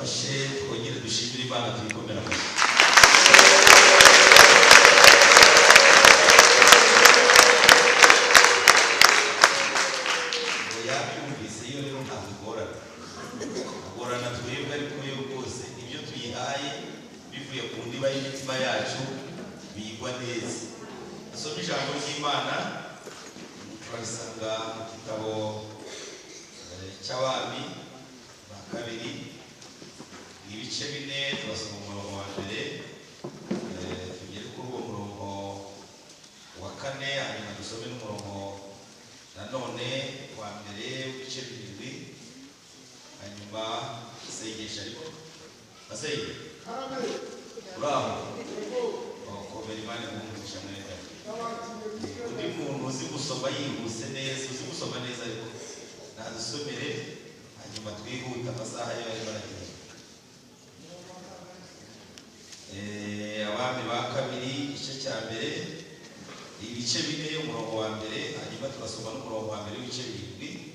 dufashe twongere dushimire Imana tuyikomera amashyi. Yabyumvise iyo rero ntabwo igorana twebwe ariko yo rwose ibyo tuyihaye bivuye ku ndiba y'imitima yacu biyigwa neza. Asoma ijambo ry'Imana turabisanga mu gitabo cy'Abami ba kabiri ibice 4 turasoma umurongo wa mbere tugere kuri uwo murongo wa 4 hanyuma dusome n'umurongo nanone wa mbere w'ibice 7 hanyuma isengesho ariko aseye bravo komera Imana umugisha mwenda undi muntu uzi gusoma yihuse neza uzi gusoma neza ariko nadusomere hanyuma twihuta amasaha yo ari baragenda. Abami ba kabiri igice cya mbere ibice 4 umurongo wa mbere hanyuma turasoma n'umurongo wa mbere w'ibice 7.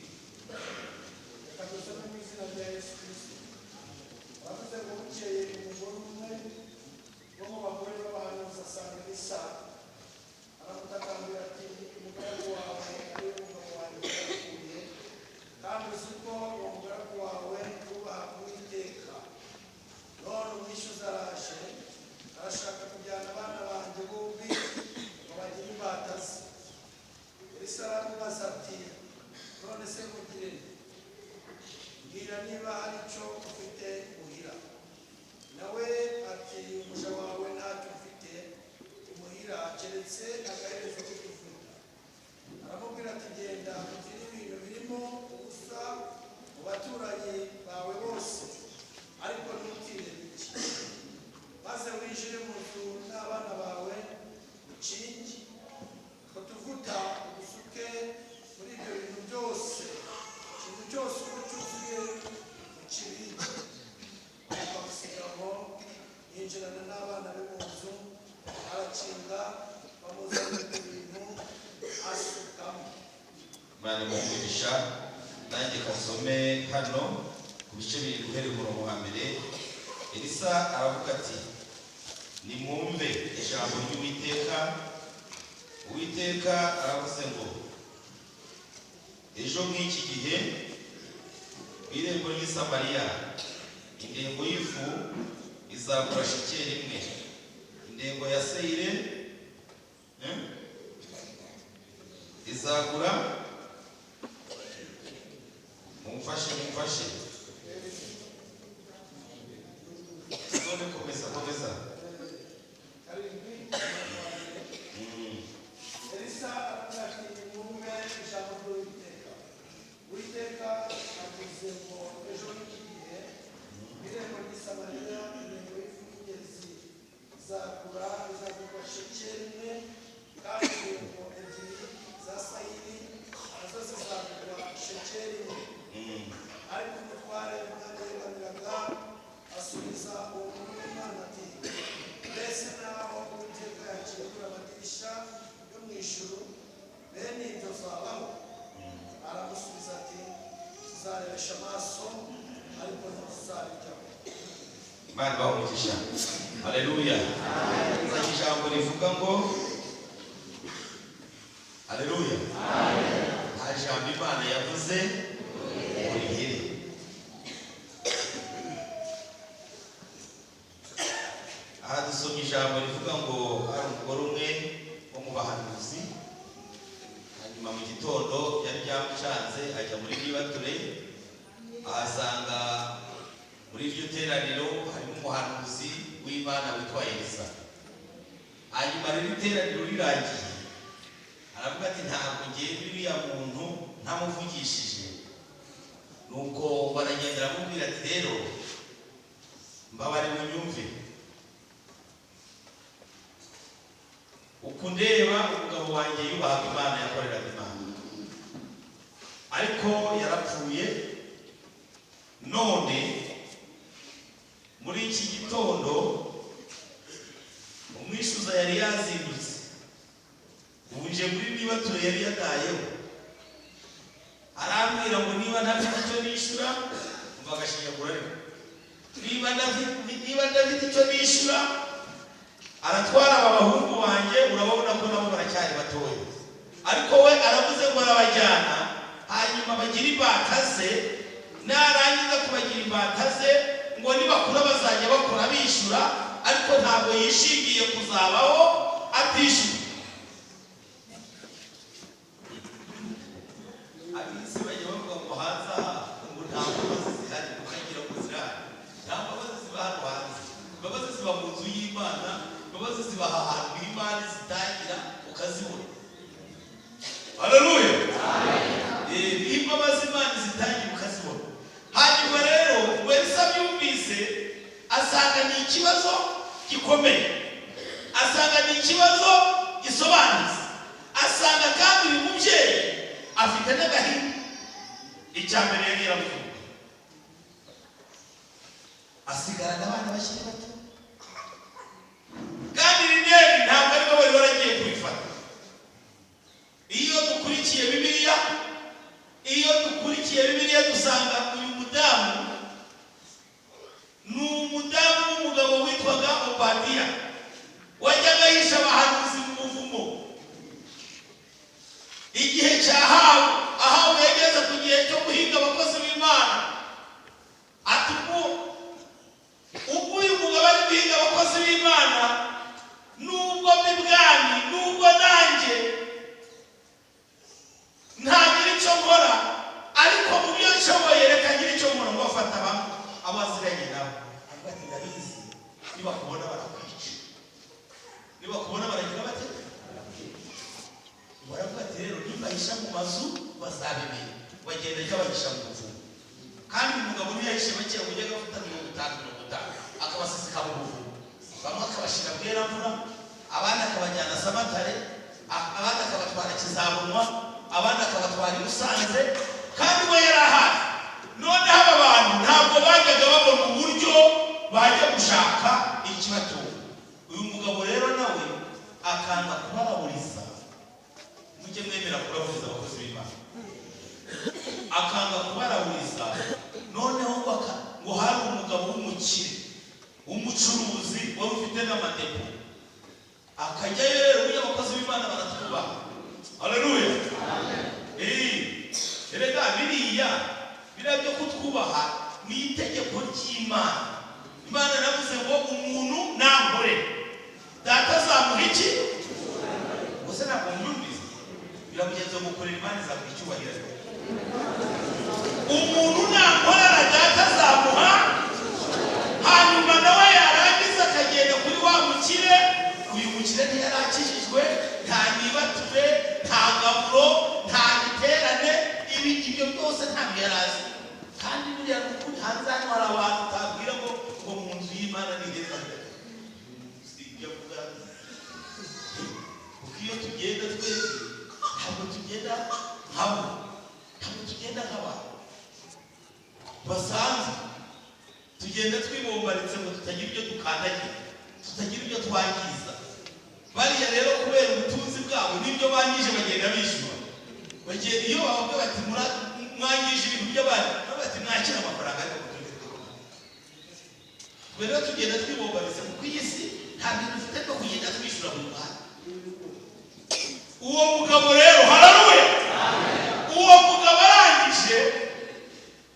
Nanjye kasome hano ku bice 2 guhera umurongo wa mbere. Elisa aravuga ati nimwumve ijambo ry'Uwiteka. Uwiteka aravuze ngo ejo nk'iki gihe irembo ry'i Samariya indengo y'ifu izagura shekeli 1, indengo ya seyire izagura mumfashe none komeza Elisa arakati mwumve ijambo ry'Uwiteka. Uwiteka avuze ngo ejo n'iki gihe irembo ry'i Samariya indengo y'ifu y'ingezi izagurwa shekeli 1, kandi indengo ebyiri za sayiri nazo zizagurwa shekeli 1. Ariko umutware mwarebaniraga asubiza uwo muntu w'Imana ati mbese naho Uwiteka yakingura amadirisha yo mu ijuru bene ibyo zabaho? Aramusubiza ati tuzarebesha amaso ariko ntituzabijyaho. Imana bamugisha. Haleluya. Ijambo rivuga ngo haleluya. Nta jambo Imana yavuze urihire. Aha dusoma ijambo rivuga ngo hari umugore umwe wo mu bahanuzi, hanyuma mu gitondo yari byamucanze ajya muri nibature, ahasanga muri iryo teraniro harimo umuhanuzi w'Imana witwa Elisa. Hanyuma rero iteraniro rirangiye aravuga ati ntabwo ngiye biriya muntu ntamuvugishije. Nuko baragendera mubwira ati rero mbabare munyumve, uku ndeba umugabo wanjye yubahaga Imana, yakoreraga Imana, ariko yarapfuye. None muri iki gitondo umwishuza yari yazindutse, ubuje muri nibature yari yadayeho, arambwira ngo niba ntafite icyo nishyura umva agashinyagura ariko niba ndafite icyo nishyura aratwara aba bahungu wanjye, urabona ko nabo baracyari batoya, ariko we aravuze ngo arabajyana hanyuma bagira imbata ze, narangiza kubagira imbata ze ngo nibakura bazajya bakora bishyura, ariko ntabwo yishingiye kuzabaho atishyura. Abisi bajya bavuga ngo hanze aha ngo nta mbabazi zihari, ukagira ngo zirahari. Nta mbabazi ziba hano hanze, imbabazi ziba mu nzu y'Imana, imbabazi ziba ahantu imana zitangira ukazibona. Haleluya. Imbabazi Imana zitangira ukazibona. Hanyuma rero ngo Elisa abyumvise asanga ni ikibazo gikomeye, asanga ni ikibazo gisobanutse, asanga kandi uyu mubyeyi afite n'agahinda. Icya mbere yari yaravuga asigarana abana bakiri bato, kandi rineri ntabwo ari bo bari baragiye kubifata. Iyo dukurikiye Bibiliya dusanga uyu mudamu ni umudamu w'umugabo witwaga Obadiya, wajyaga yisha abahanuzi mu buvumo. Igihe cya Ahabu yageze ku gihe cyo guhinga abakozi b'Imana, ati ubwo uyu mugabo ari guhinga abakozi b'Imana, nubwo bibwami, nubwo nanjye ntagira icyo nkora, ariko mu byo nshoboye reka ngire icyo nkora. Ngo bafata abaziranye nabo, avuga ati ndabizi nibakubona barakwica, nibakubona baragira bate. Baravuga ati rero nibahisha mu mazu bazabimenya, bagenda ajya bahisha mu buvumo. Kandi umugabo ntiyahishe bake, ujyaga afata 50 akabaseseka mu buvumo, bamwe akabashyira Bweramvura, abandi akabajyana Samatare, abandi akabatwara Kizabunwa, abandi akabatwara i Musanze, kandi we yari ahari. None aba bantu ntabwo bajyaga babona uburyo bajya gushaka ikibatunga. Uyu mugabo rero nawe akanga kubaraburiza, mujye mwemera kuraburiza abakozi b'Imana, akanga kubaraburiza. Noneho ngo hari umugabo w'umukire w'umucuruzi wari ufite n'amadepo, akajyayo rero burya abakozi b'Imana baratwubaha. Haleluya. Erega biriya byo kutwubaha ni itegeko ry'Imana. Imana navuze ngo umuntu nankore data azamuha iki? Gusa ntabwo mwumvise biramugenza gukorera Imana izamuha icyubahiro. Umuntu nankorera data azamuha, hanyuma nawe yarangiza akagenda kuri wa mukire. Uyu mukire ntiyarakijijwe, nta nibature, nta gaburo, nta giterane, ibyo byose ntabwo yarazi. Kandi buriya n'ukuri hanze hano hari abantu utabwira ngo mu nzu y'Imana ni heza. Si ibyo avuga, kuko iyo tugenda twese ntabwo tugenda nkabo, ntabwo tugenda nk'abantu basanzwe, tugenda twibombaritse ngo tutagira ibyo dukandagira, tutagira ibyo twangiza. Bariya rero kubera ubutunzi bwabo n'ibyo bangije bagenda bishyura. Bagenda iyo bavuga bati mwangije ibintu by'abandi, bati mwakira amafaranga ariko twe rero tugenda twibombaritse, kuko iyi si nta bintu dufite byo kugenda twishyura buri mwanya. Uwo mugabo rero, haleluya, uwo mugabo arangije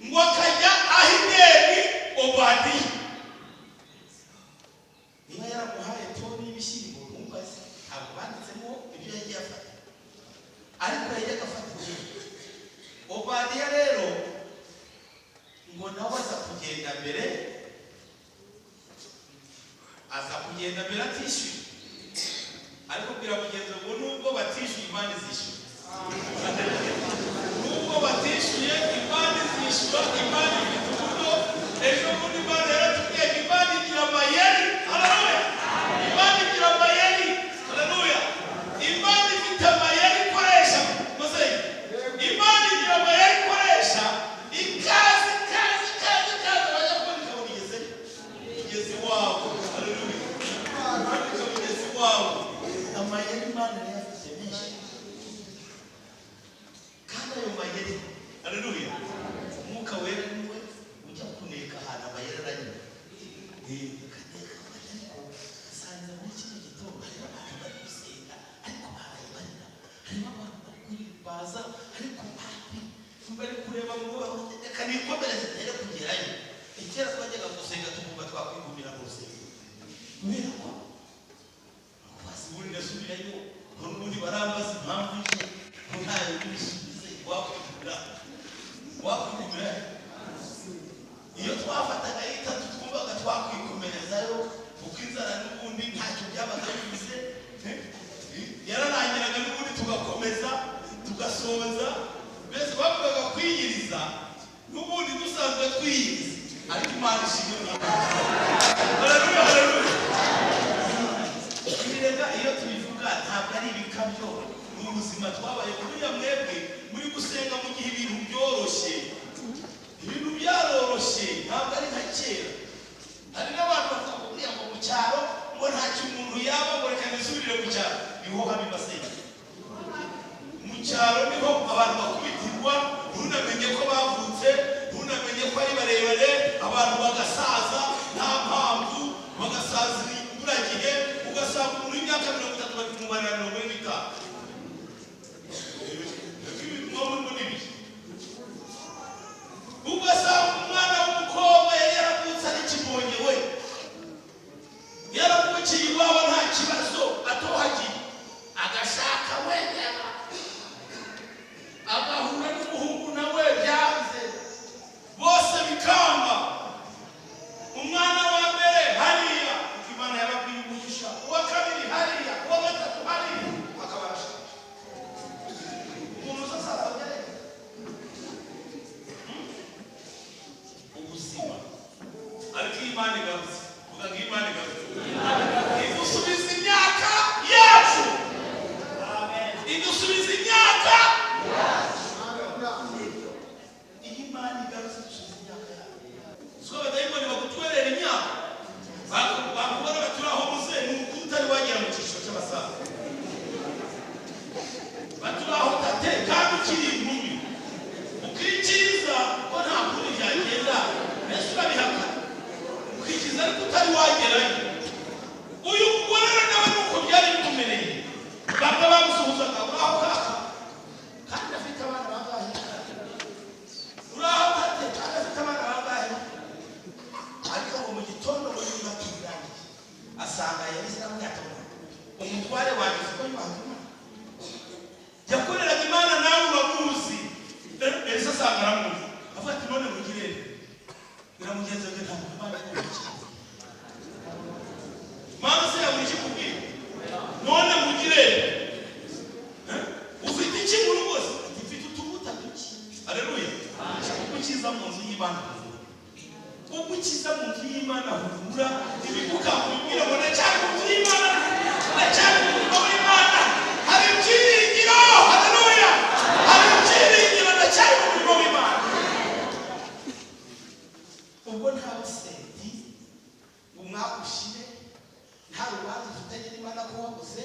ngo akajya aho ideni Obadiya. Niba yaramuhaye toni y'ibishyimbo, ntumbaze, ntabwo banditsemo ibyo yagiye afata, ariko yajyaga afata ikintu. Obadiya rero ngo nawe aza kugenda mbere atishyuye, ariko bwira mugenzi ngo nubwo batishyuye Imana izishyura. Nubwo batishyuye Imana izishyura. Imana ifite uburyo. Ejo bundi Imana yaratubwiye ngo Imana igira amayeri. Haleluya. Imana igira amayeri. Haleluya. Imana ifite amayeri ikoresha. Muzeyi, Imana igira amayeri ikoresha. Ikaze bajya kuboneka mu mugezi wabo. Haleluya. Kuboneka mu mugezi wabo. Amayeri Imana niyo afite menshi, kandi ayo mayeri, haleluya, Umwuka Wera niwe sanze muri kino gitondo harimo abantu bari gusenga ariko barayibarira, harimo abantu bari kuribaza ariko bari kureba ngo reka nikomereze ntere kugerayo. Kera twajyaga gusenga tukumva twakwigumira mu rusengero kubera ko basubira subirayo n'ubundi barambaza impamvu ye ko ntayo bisubize wakwigumira. Iyo twafataga itatu twumvaga twakwikomerezayo kuko inzara n'ubundi ntacyo byabaga bivuze, yararangiraga n'ubundi tugakomeza tugasoza. Mbese bavugaga kwiyiriza n'ubundi dusanzwe twiyiriza ariko Imana ishimwe. Haleluya, haleluya. Ibirega iyo tubivuga ntabwo ari ibikabyo, ni ubuzima twabaye. Buriya mwebwe muri gusenga mu gihe ibintu byoroshye, ibintu byaroroshye, ntabwo ari nka kera. Hari n'abantu bakubwira ngo mu cyaro ngo ntacyo umuntu yaba ngo reka nisubirire mu cyaro. Niho haba ibasenga. Mu cyaro niho abantu bakubitirwa, ntunamenye ko bavutse, ntunamenye ko ari barebare, abantu bagasaza nta mpamvu, bagasazira imburagihe, ugasanga umuntu w'imyaka 30 bari kumubarira 45. Ugasanga umwana w'umukobwa yari yaravutse ari kibonye we, yaravukiye iwabo nta kibazo, atohagiye agashaka wenyine, agahura n'umuhungu nawe byanze, bose bikamba. Umwana wa mbere hariya Imana yababwiye umugisha, uwa kabiri hariya, uwa gatatu hariya, akabasha umuntu uzasaza byari ubuzima. Ariko Imana igarutse, vuga ngo Imana igarutse, idusubiza imyaka yacu, idusubiza imyaka iyi Imana igarutse dusubiza imyaka yacu. Siko abadayimoni bagutwerera imyaka, bakubona baturaho muze ni uko utari wagera mu cyiciro cy'abasaza, baturaho tate kandi ukiri inkumi, ukikiza ko nta kuri byagenda, mbese urabihaka ukikiza ariko utari wagerayo. Uyu mugore nawe nuko byari bimumereye, bamwe bamusuhuzaga uraho kaka kandi afite abana bangahe, uraho tate kandi afite abana bangahe. Ariko ngo mu gitondo muri bakirangiye asanga Elisa amwatoma umutware wanjye ko yubahima yakoreraga Imana nawe uramuzi. Elisa asanga aramuzi, avuga ati none mugire biramugenza ngo ntabwo Imana yamukiza. Mana se yamuriki kubwira none mugire ufite iki mu rugo se? Ufite utubuta duki. Haleluya. Ukiza mu nzu y'Imana, ukiza mu nzu y'Imana hura ibikukambira ngo ndacyari mu nzu y'Imana, ndacyari mu rugo rw'Imana, hari ibyiringiro. Haleluya, hari ibyiringiro, ndacyari mu rugo rw'Imana. Ubwo nta busenti umwaka ushire, nta rubanza ufitanye n'Imana ko wabuze.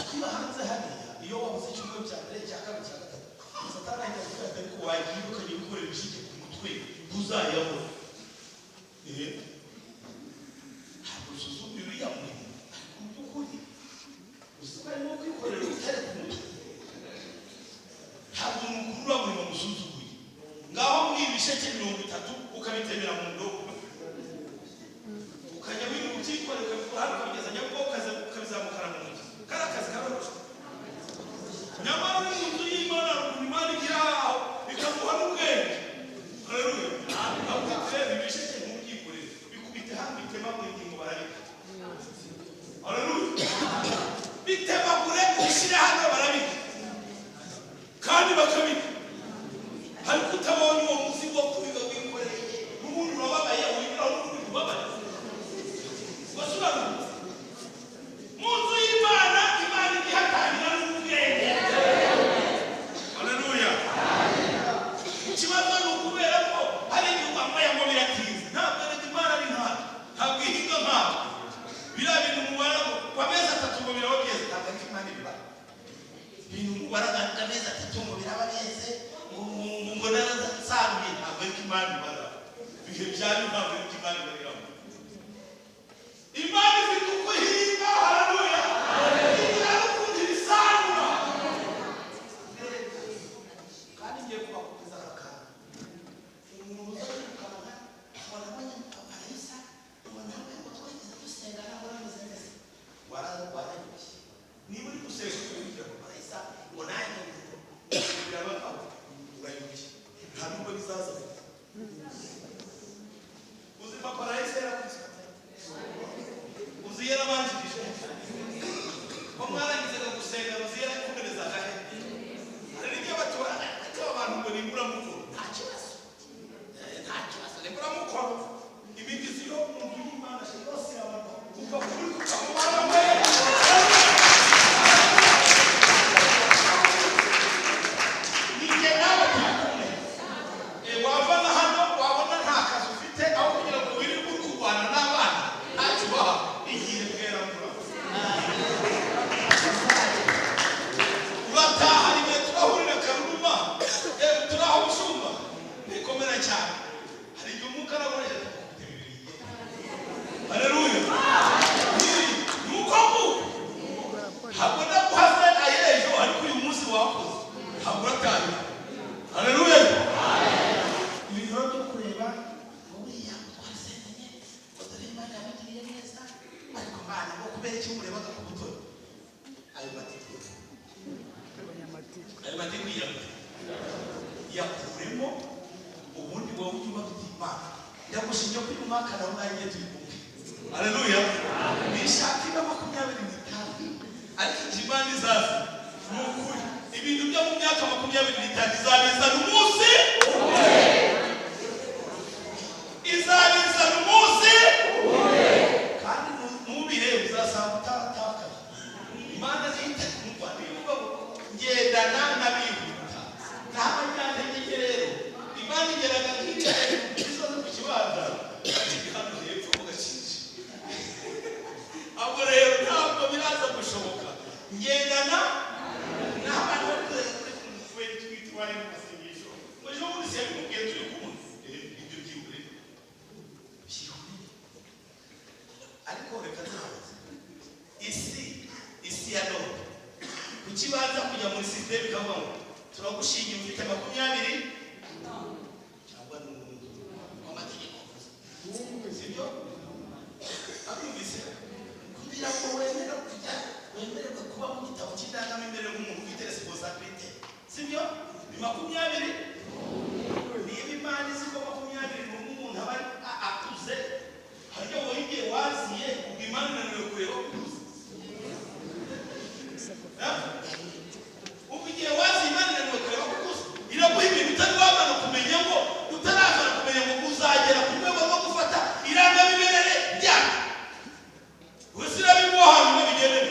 Kwiba hanze hariya iyo wabuze icyumweru cya mbere, cya kabiri, cya gatatu, Satani ahita avuga ati ariko wagiye ukajya gukorera ibishike ku mutwe ntuzayabona. Ntabwo usuzumye uriya murimo, ariko mu by'ukuri usibye arimo kwikorera urutare ku mutwe. Ntabwo umukuru uriya murimo musuzuguye. Ngaho mwiba ibisheke 30 ukabitemera mu ndobo, ukajya wiga ubyikorera ukabikora hano ukabigeza Nyabugogo ukabizamukana mu ntoki. Kari akazi karoroshye. Nyamara uri mu nzu y'Imana, Imana igira aho ikaguha n'ubwenge. Haleluya. kubera icyo murebaga ku butoni ayo matiko yakuremo ubundi wowe ubyuma tutimana ndagushimye ko uyu mwaka nawe nanjye turi kumwe. Haleluya. Nishaka iba 25 ariko Imana izaza n'ukuri ibintu byo mu myaka 25 izabizana umunsi kandi mubire uzasanga utatakaye. Imana zita kumva niba ngendana nabihuta n'abanyantege rero Imana igeraga nk'iriya isoza ku kibanza hano hepfo mu gakinji abo rero ntabwo biraza gushoboka ngendana n'abantu bari twitwara mu masengesho ngo ejo bundi se mubwiye turi kumwe ibyo byibure ariko reka ntabaze isi ya none kukibanza kujya muri system ikavuga ngo turagushingiye ufite 20 cyangwa n'amategeko sibyo abumvise kugira ngo wemererwe kuba mu gitabo cy'indangamirire nk'umuntu ufite responsibility sibyo ni 20 niba Imana izi ko 20 n'umuntu aba akuze haryo wohigiye waziye ubwo Imana nanone kureba ugiye wazi Imana nanone kureba kukuza iraguha ibintu utari wabana kumenya ngo utarazana kumenya ngo uzagera ku rwego rwo gufata irangamimerere ryako wese irabimuha hanyuma bigendere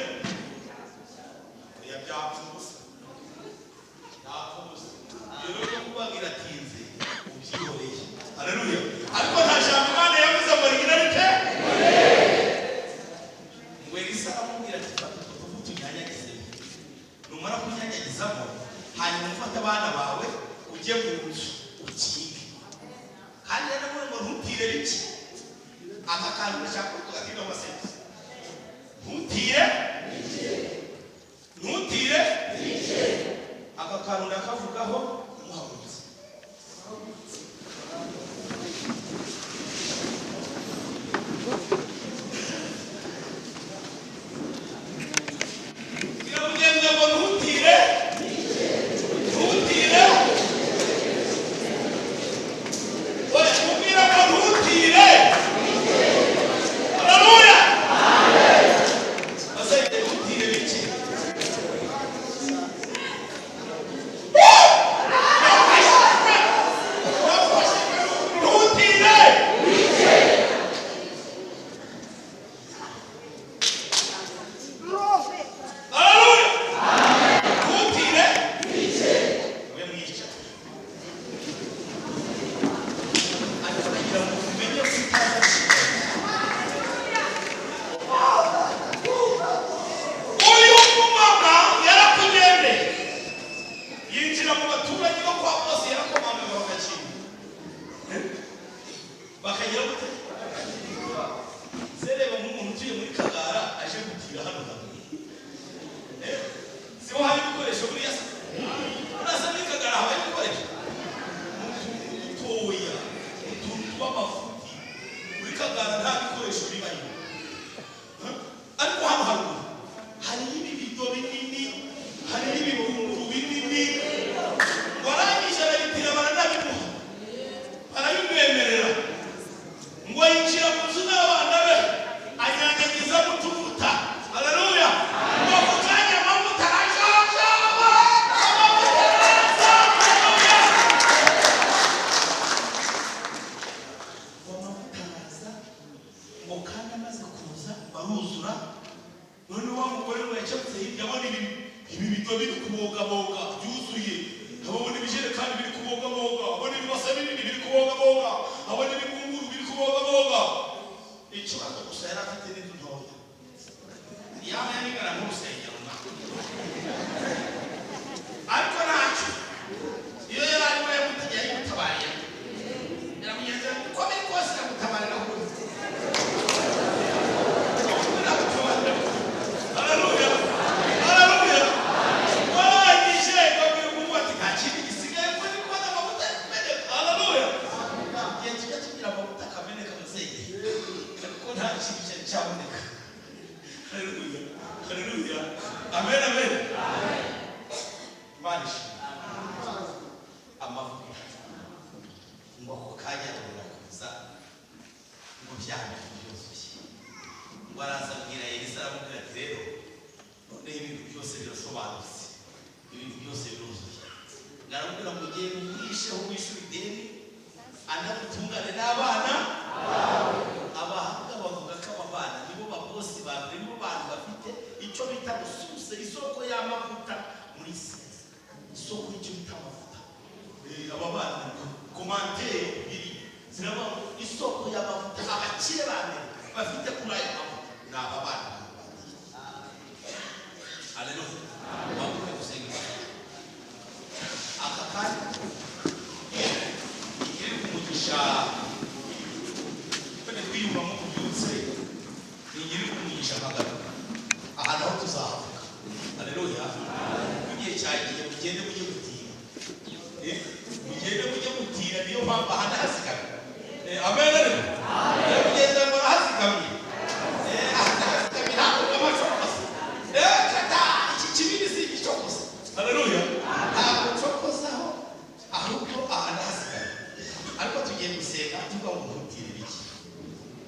yabyapfa ubusa iyo rero kubaga iratinze ubyihoreye. Haleluya. Ariko nta jambo Imana yavuze ngo rigira rike ngo Elisa amubwira ati fata utuvuta unyanyagize numara kunyanyagizamo hanyuma ufate abana bawe ujye mu nzu ukinge kandi rero ngo ntutire biki aka kantu gashaka kugatinda amasenga ntutire aka kantu ndakavugaho umuhamuzi kiramugenza ngo ntutire oya mubwira ngo ntutire. Haleluya. Asayite ntutire biki Haleluya. Haleluya. Amen, amen. Imana ishimwe. Amavuta ngo ako kanya birakuza ngo byanga byuzuye. Ngo arazabwira Elisa aramubwira ati rero none ibintu byose birasobanutse, ibintu byose biruzuye. Ngaramubwira ngo ugiye ugurisheho wishyura ideni anagutungane n'abana bawe. Abahanga bavuga ko aba bana nibo babosi bawe, nibo bantu bafite icyo bita gususe, isoko y'amavuta muri isi, isoko y'icyo bita amavuta. Aba bana komantere biri ziraba isoko y'amavuta, abakire bane bafite kuri aya mavuta ni aba bana. Haleluya. Bavuga gusenga aka kanya iri kumugisha kone twiyumva mu kubyutse iri kumugisha magana ahantu aho tuzahavuka. Haleluya. Mugihe cyagiye mugende mujye gutira, mugende mujye gutira, niyo mpamvu ahandi hasigara. Amen. Amen. Mugende ngo hazigamye hazigamye ntabwo amacokoza kata iki kibindi si igicokoza. Haleluya. Ntabwo cokozaho ahubwo ahandi hasigara, ariko tugiye gusenga tuvuga ngo ntutire biki.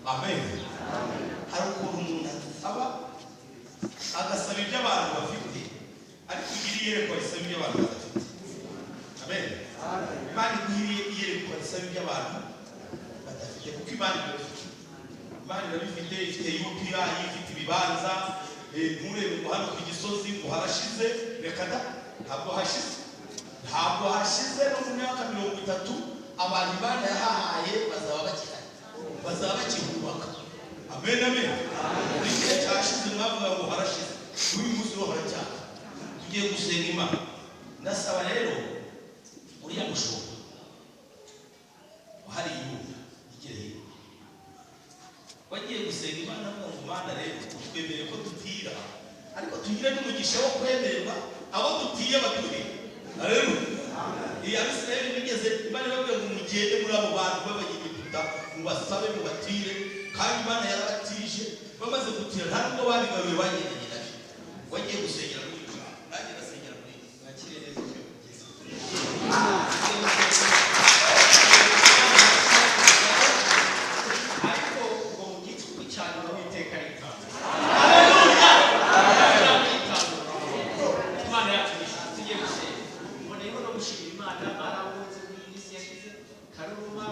Amen. Hari ukuntu umuntu asaba agasaba ibyo abantu bafite, ariko igiriye yerekwa risaba ibyo abantu badafite. Amen. Imana igiriye yerekwa risaba ibyo abantu badafite, kuko Imana irabifite. Imana irabifite, ifite UPI, ifite ibibanza. Nturebe ngo hano ku Gisozi ngo harashize, reka da, ntabwo hashize. Ntabwo hashize no mu myaka 30 abantu Imana yahahaye bazaba bakihari, bazaba bakihubaka. Amen, amen. Igihe cyashize mwavuga ngo harashize, uyu munsi wo haracyaka. Tugiye gusenga Imana. Ndasaba rero uriya mushumba hari Yuda igere bagiye gusenga Imana ngo Imana rero twemere ko dutira, ariko tugire n'umugisha wo kwemerwa abo dutiye bature. Haleluya. Abisirayeli bigeze Imana babwiye ngo mugende muri abo bantu b'Abanyegiputa mubasabe mubatire, kandi Imana yarabatije. Bamaze gutira nta nubwo babigaruye bagendanye nabyo. Wagiye gusengera muri cyo nanjye ndasengera muri nakire neza cyo kugeza ariko ngo mu gicuku cyane no iteka ritanga. Haleluya. Imana yacu tugiye gusenga. Mbona rero no gushimira Imana barawuze muri isi yashize karuma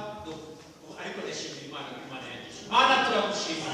ariko ndashimira Imana yagize. Mana turagushimira